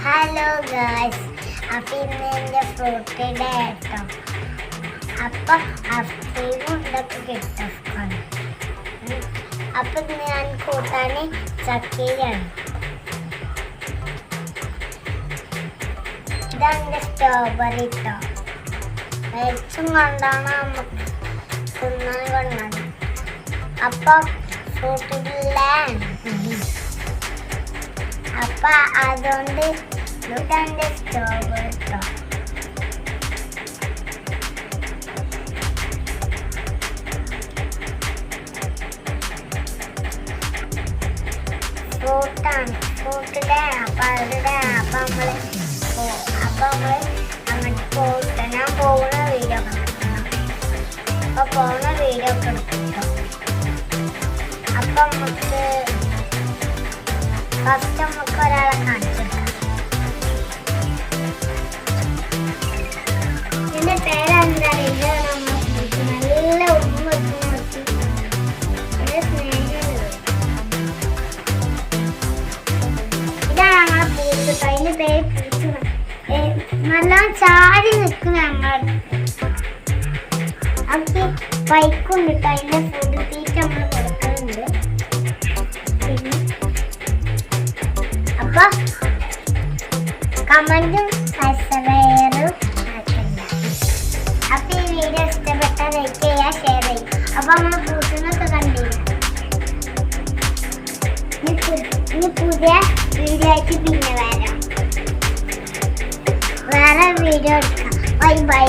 Hello guys, അപ്പം ഇന്ന് എൻ്റെ ഫ്രൂട്ട് ഡേ കേട്ടോ. അപ്പം ഐസ്ക്രീമും ഇതൊക്കെ കിട്ടും. അപ്പം ഇന്ന് ഞാൻ കൂട്ടാൻ ചക്കയിലാണ്. ഇതാണ് എൻ്റെ സ്ട്രോബെറി കേട്ടോ. വെച്ചും കൊണ്ടാണ് നമുക്ക് തിന്നാൻ കൊണ്ടാണ്. അപ്പം ഫ്രൂട്ടിലാണ്. അപ്പൊ അതുകൊണ്ട് ഇതാണ് സ്ട്രോബെറി കേട്ടോ. ഫ്രൂട്ടാണ്, ഫ്രൂട്ടിൻ്റെ അപ്പം അവരുടെ അപ്പം നമ്മള് അങ്ങോട്ട് പോയിട്ട് ഞാൻ പോകുന്ന വീഡിയോ ഒക്കെ എടുക്കണം. അപ്പൊ പോകുന്ന വീഡിയോ ഒക്കെ എടുത്തിട്ടോ. അപ്പം നമുക്ക് ഫസ്റ്റ് നമുക്ക് ഒരാളെ കാണിച്ചെടുക്കാം. ഇതിന്റെ പേരെന്താ അറിയില്ല. നല്ല ഉമ്മ ഇതാണ് ഞങ്ങളെ പൂത്ത്. അതിന്റെ പേര് പൂച്ച്. നല്ല ചാടി നിൽക്കും. ഞങ്ങൾ അവർക്ക് ബൈക്കുണ്ട്. അതിന്റെ ഫുഡ് തീറ്റ നമ്മൾ കൊടുക്കുന്നുണ്ട്. പിന്നെ അപ്പൊ കമന്റും സബ്സ്ക്രൈബും അപ്പൊ ഈ വീഡിയോ ഇഷ്ടപ്പെട്ടാൽ ലൈക്ക് ചെയ്യുക, ഷെയർ ചെയ്യുക. അപ്പൊ നമ്മൾ പൂട്ടുന്നൊക്കെ കണ്ടില്ല. ഇനി പുതിയ വീഡിയോ ആയിട്ട് പിന്നെ വരാം. വേറെ വീഡിയോ എടുക്കാം. Bye bye.